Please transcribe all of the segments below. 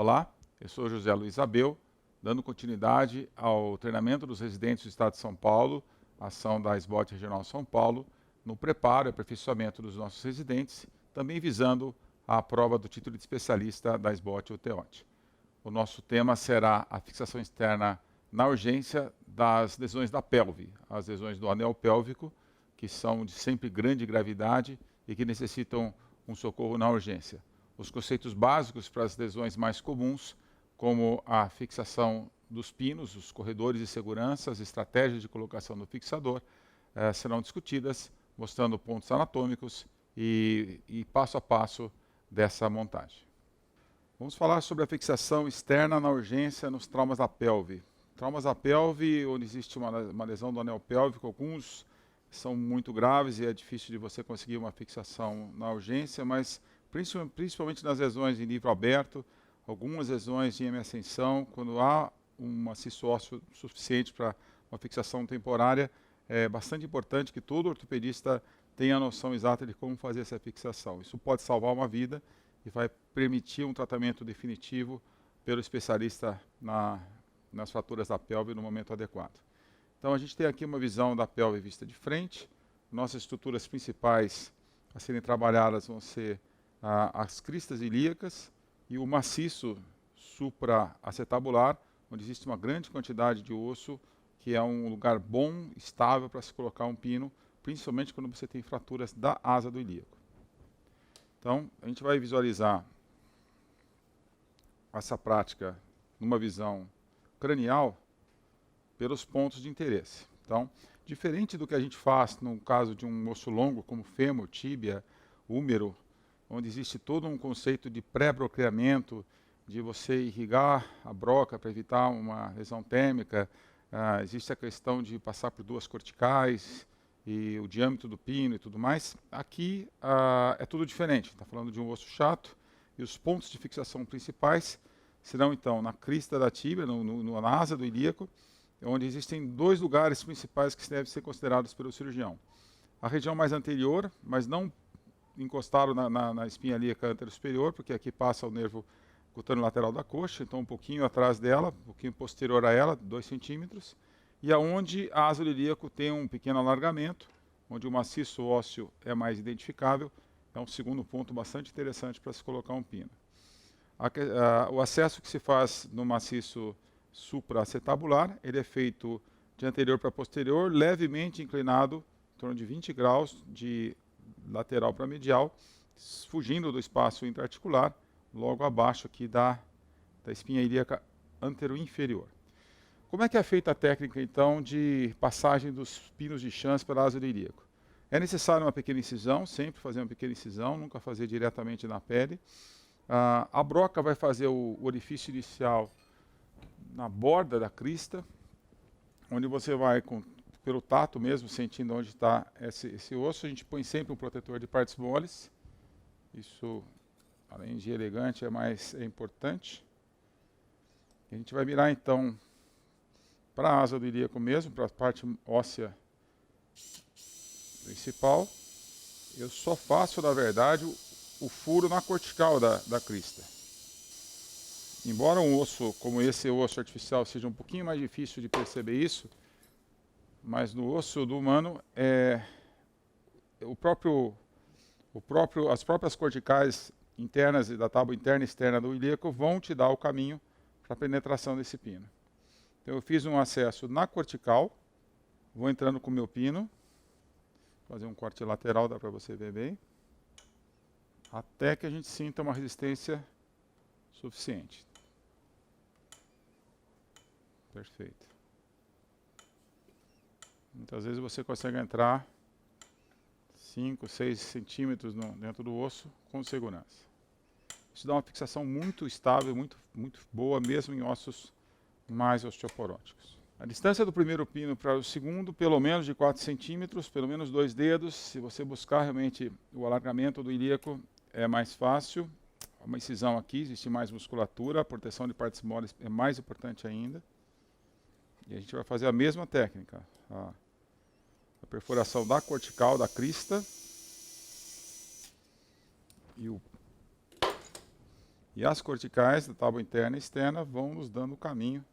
Olá, eu sou José Luiz Abel, dando continuidade ao treinamento dos residentes do Estado de São Paulo, ação da SBOT Regional São Paulo, no preparo e aperfeiçoamento dos nossos residentes, também visando a prova do título de especialista da SBOT UTEOT. O nosso tema será a fixação externa na urgência das lesões da pelve, as lesões do anel pélvico, que são de sempre grande gravidade e que necessitam um socorro na urgência. Os conceitos básicos para as lesões mais comuns, como a fixação dos pinos, os corredores de segurança, as estratégias de colocação do fixador, serão discutidas, mostrando pontos anatômicos e passo a passo dessa montagem. Vamos falar sobre a fixação externa na urgência nos traumas da pelve. Traumas da pelve, onde existe uma lesão do anel pélvico, alguns são muito graves e é difícil de você conseguir uma fixação na urgência, mas principalmente nas lesões em nível aberto, algumas lesões em hemiascensão, quando há um maciço ósseo suficiente para uma fixação temporária, é bastante importante que todo ortopedista tenha a noção exata de como fazer essa fixação. Isso pode salvar uma vida e vai permitir um tratamento definitivo pelo especialista nas fraturas da pelve no momento adequado. Então a gente tem aqui uma visão da pelve vista de frente. Nossas estruturas principais a serem trabalhadas vão ser as cristas ilíacas e o maciço supraacetabular, onde existe uma grande quantidade de osso, que é um lugar bom, estável para se colocar um pino, principalmente quando você tem fraturas da asa do ilíaco. Então, a gente vai visualizar essa prática numa visão cranial pelos pontos de interesse. Então, diferente do que a gente faz no caso de um osso longo, como fêmur, tíbia, húmero, onde existe todo um conceito de pré-brocreamento, de você irrigar a broca para evitar uma lesão térmica, existe a questão de passar por duas corticais e o diâmetro do pino e tudo mais. Aqui é tudo diferente, está falando de um osso chato e os pontos de fixação principais serão então na crista da tíbia, na asa do ilíaco, onde existem dois lugares principais que devem ser considerados pelo cirurgião. A região mais anterior, mas não encostado na espinha ilíaca anterosuperior, porque aqui passa o nervo cutâneo lateral da coxa, então um pouquinho atrás dela, um pouquinho posterior a ela, 2 centímetros, e aonde a asa do ilíaco tem um pequeno alargamento, onde o maciço ósseo é mais identificável, é um segundo ponto bastante interessante para se colocar um pino. O acesso que se faz no maciço supraacetabular, ele é feito de anterior para posterior, levemente inclinado, em torno de 20 graus de lateral para medial, fugindo do espaço intraarticular, logo abaixo aqui da espinha ilíaca antero-inferior. Como é que é feita a técnica, então, de passagem dos pinos de Chance pela asa do ilíaco? É necessário uma pequena incisão, sempre fazer uma pequena incisão, nunca fazer diretamente na pele. A broca vai fazer o orifício inicial na borda da crista, onde você vai, pelo tato mesmo, sentindo onde está esse osso. A gente põe sempre um protetor de partes moles. Isso, além de elegante, é importante. A gente vai virar, então, para a asa do ilíaco mesmo, para a parte óssea principal. Eu só faço, na verdade, o furo na cortical da crista. Embora um osso como esse osso artificial seja um pouquinho mais difícil de perceber isso, mas no osso do humano, as próprias corticais internas e da tábua interna e externa do ilíaco vão te dar o caminho para a penetração desse pino. Então eu fiz um acesso na cortical, vou entrando com o meu pino, fazer um corte lateral, dá para você ver bem, até que a gente sinta uma resistência suficiente. Perfeito. Muitas vezes você consegue entrar 5, 6 centímetros dentro do osso com segurança. Isso dá uma fixação muito estável, muito boa, mesmo em ossos mais osteoporóticos. A distância do primeiro pino para o segundo, pelo menos de 4 centímetros, pelo menos 2 dedos. Se você buscar realmente o alargamento do ilíaco, é mais fácil. Uma incisão aqui, existe mais musculatura, a proteção de partes moles é mais importante ainda. E a gente vai fazer a mesma técnica. A perfuração da cortical, da crista. E E as corticais da tábua interna e externa vão nos dando o caminho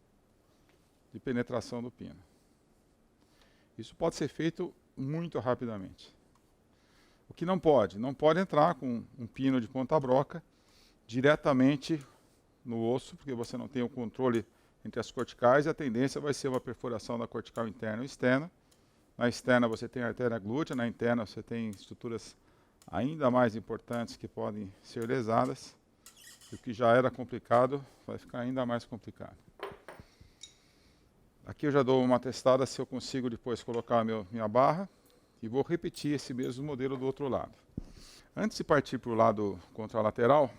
de penetração do pino. Isso pode ser feito muito rapidamente. O que não pode? Não pode entrar com um pino de ponta broca diretamente no osso, porque você não tem o controle entre as corticais e a tendência vai ser uma perfuração da cortical interna e externa. Na externa você tem a artéria glútea, na interna você tem estruturas ainda mais importantes que podem ser lesadas. E o que já era complicado vai ficar ainda mais complicado. Aqui eu já dou uma testada se eu consigo depois colocar minha barra e vou repetir esse mesmo modelo do outro lado. Antes de partir para o lado contralateral,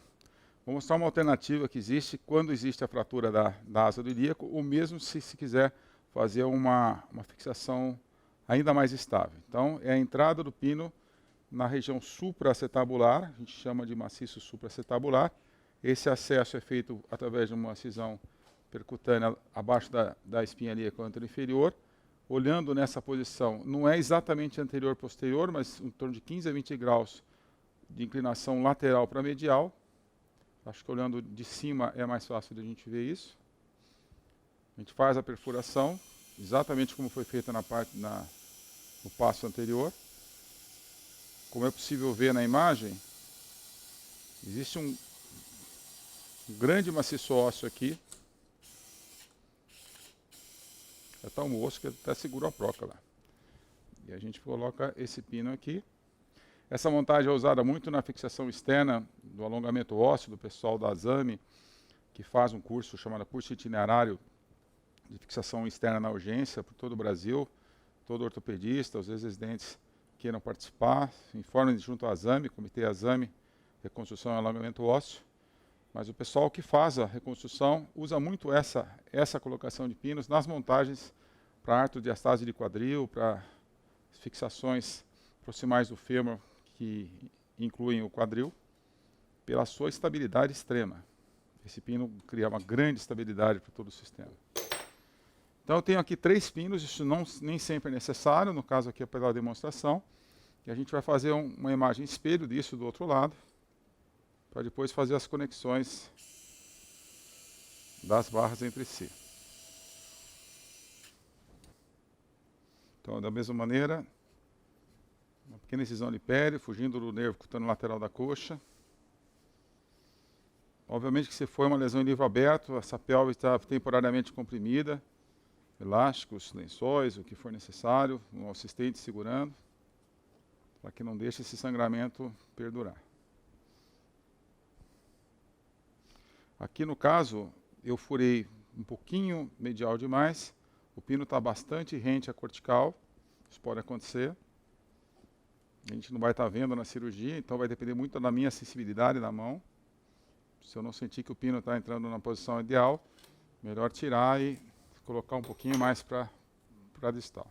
vou mostrar uma alternativa que existe quando existe a fratura da asa do ilíaco, ou mesmo se quiser fazer uma fixação ainda mais estável. Então, é a entrada do pino na região supraacetabular, a gente chama de maciço supraacetabular. Esse acesso é feito através de uma cisão percutânea abaixo da espinha ilíaca anterior-inferior. Olhando nessa posição, não é exatamente anterior-posterior, mas em torno de 15 a 20 graus de inclinação lateral para medial. Acho que olhando de cima é mais fácil de a gente ver isso. A gente faz a perfuração, exatamente como foi feita no passo anterior. Como é possível ver na imagem, existe um grande maciço ósseo aqui. Já está um osso que até segura a broca lá. E a gente coloca esse pino aqui. Essa montagem é usada muito na fixação externa do alongamento ósseo, do pessoal da ASAME, que faz um curso chamado Curso Itinerário de Fixação Externa na Urgência por todo o Brasil. Todo ortopedista, os residentes queiram participar, informem junto à ASAME, Comitê ASAME, Reconstrução e Alongamento Ósseo. Mas o pessoal que faz a reconstrução usa muito essa colocação de pinos nas montagens para artrodiastase de quadril, para fixações proximais do fêmur, que incluem o quadril, pela sua estabilidade extrema. Esse pino cria uma grande estabilidade para todo o sistema. Então eu tenho aqui 3 pinos, isso nem sempre é necessário, no caso aqui é pela demonstração. E a gente vai fazer uma imagem espelho disso do outro lado, para depois fazer as conexões das barras entre si. Então, da mesma maneira, uma pequena incisão de pele, fugindo do nervo cutâneo lateral da coxa. Obviamente que se for uma lesão em livro aberto, essa pelve está temporariamente comprimida, elásticos, lençóis, o que for necessário, um assistente segurando, para que não deixe esse sangramento perdurar. Aqui no caso, eu furei um pouquinho medial demais, o pino está bastante rente à cortical, isso pode acontecer. A gente não vai estar vendo na cirurgia, então vai depender muito da minha sensibilidade na mão. Se eu não sentir que o pino está entrando na posição ideal, melhor tirar e colocar um pouquinho mais para distal.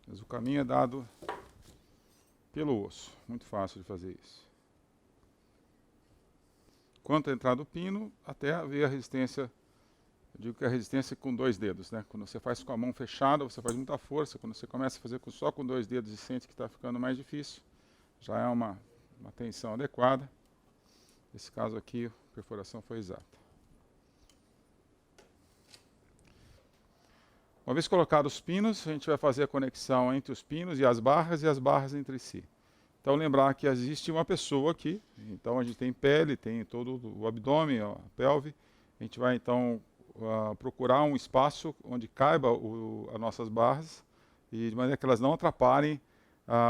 Mas o caminho é dado pelo osso, muito fácil de fazer isso. Quanto à entrada do pino, até ver a resistência, eu digo que a resistência é com 2 dedos, né? Quando você faz com a mão fechada, você faz muita força, quando você começa a fazer só com 2 dedos e sente que está ficando mais difícil, já é uma tensão adequada. Nesse caso aqui, a perfuração foi exata. Uma vez colocados os pinos, a gente vai fazer a conexão entre os pinos e as barras entre si. Então lembrar que existe uma pessoa aqui, então a gente tem pele, tem todo o abdômen, a pelve. A gente vai então procurar um espaço onde caiba as nossas barras, e de maneira que elas não atrapalhem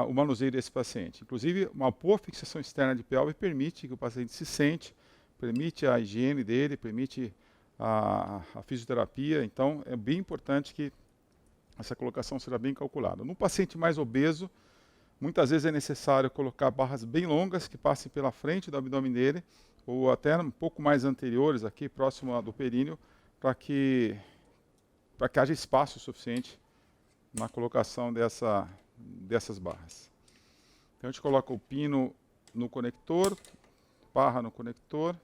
o manuseio desse paciente. Inclusive, uma boa fixação externa de pelve permite que o paciente se sente, permite a higiene dele, permite a fisioterapia. Então, é bem importante que essa colocação seja bem calculada. No paciente mais obeso, muitas vezes é necessário colocar barras bem longas que passem pela frente do abdômen dele, ou até um pouco mais anteriores, aqui próximo do períneo, para que haja espaço suficiente na colocação dessas barras. Então a gente coloca o pino no conector, barra no conector.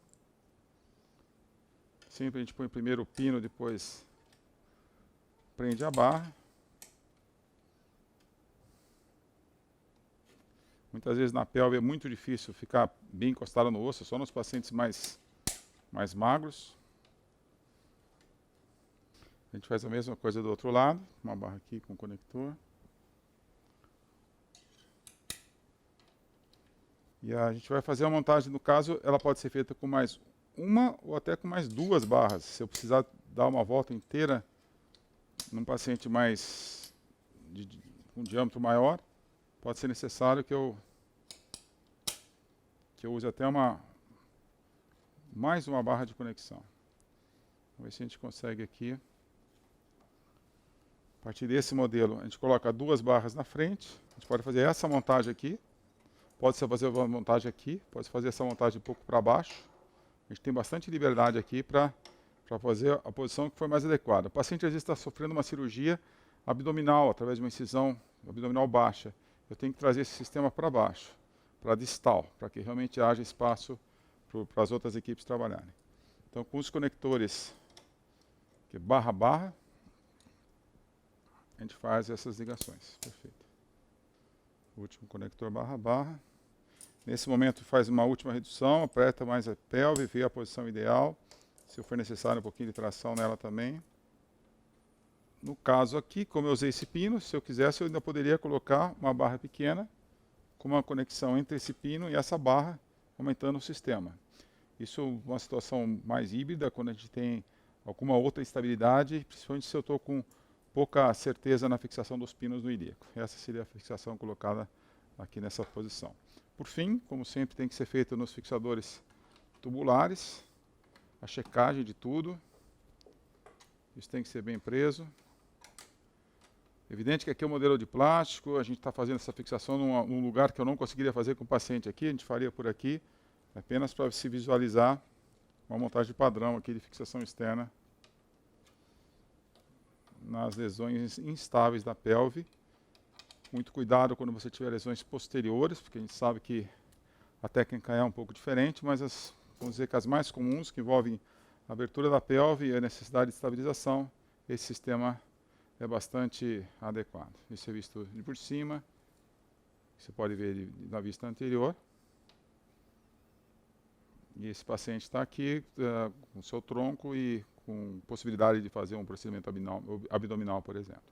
Sempre a gente põe primeiro o pino, depois prende a barra. Muitas vezes na pelve é muito difícil ficar bem encostado no osso, só nos pacientes mais magros. A gente faz a mesma coisa do outro lado, uma barra aqui com conector. E a gente vai fazer a montagem, no caso, ela pode ser feita com mais uma ou até com mais duas barras. Se eu precisar dar uma volta inteira num paciente com um diâmetro maior, pode ser necessário que eu use até mais uma barra de conexão. Vamos ver se a gente consegue aqui. A partir desse modelo, a gente coloca duas barras na frente. A gente pode fazer essa montagem aqui. Pode fazer uma montagem aqui. Pode fazer essa montagem um pouco para baixo. A gente tem bastante liberdade aqui para fazer a posição que for mais adequada. O paciente às vezes está sofrendo uma cirurgia abdominal, através de uma incisão abdominal baixa. Eu tenho que trazer esse sistema para baixo, para distal, para que realmente haja espaço para as outras equipes trabalharem. Então, com os conectores que barra, a gente faz essas ligações. Perfeito. O último conector barra. Nesse momento faz uma última redução, aperta mais a pelve, vê a posição ideal. Se for necessário um pouquinho de tração nela também. No caso aqui, como eu usei esse pino, se eu quisesse eu ainda poderia colocar uma barra pequena com uma conexão entre esse pino e essa barra, aumentando o sistema. Isso é uma situação mais híbrida, quando a gente tem alguma outra estabilidade, principalmente se eu estou com pouca certeza na fixação dos pinos no ilíaco. Essa seria a fixação colocada aqui nessa posição. Por fim, como sempre, tem que ser feito nos fixadores tubulares, a checagem de tudo. Isso tem que ser bem preso. Evidente que aqui é um modelo de plástico, a gente está fazendo essa fixação num lugar que eu não conseguiria fazer com o paciente aqui, a gente faria por aqui, apenas para se visualizar uma montagem padrão aqui de fixação externa nas lesões instáveis da pelve. Muito cuidado quando você tiver lesões posteriores, porque a gente sabe que a técnica é um pouco diferente, mas vamos dizer que as mais comuns, que envolvem a abertura da pelve e a necessidade de estabilização, esse sistema é bastante adequado. Isso é visto de por cima, você pode ver na vista anterior. E esse paciente está aqui com o seu tronco e com possibilidade de fazer um procedimento abdominal, por exemplo.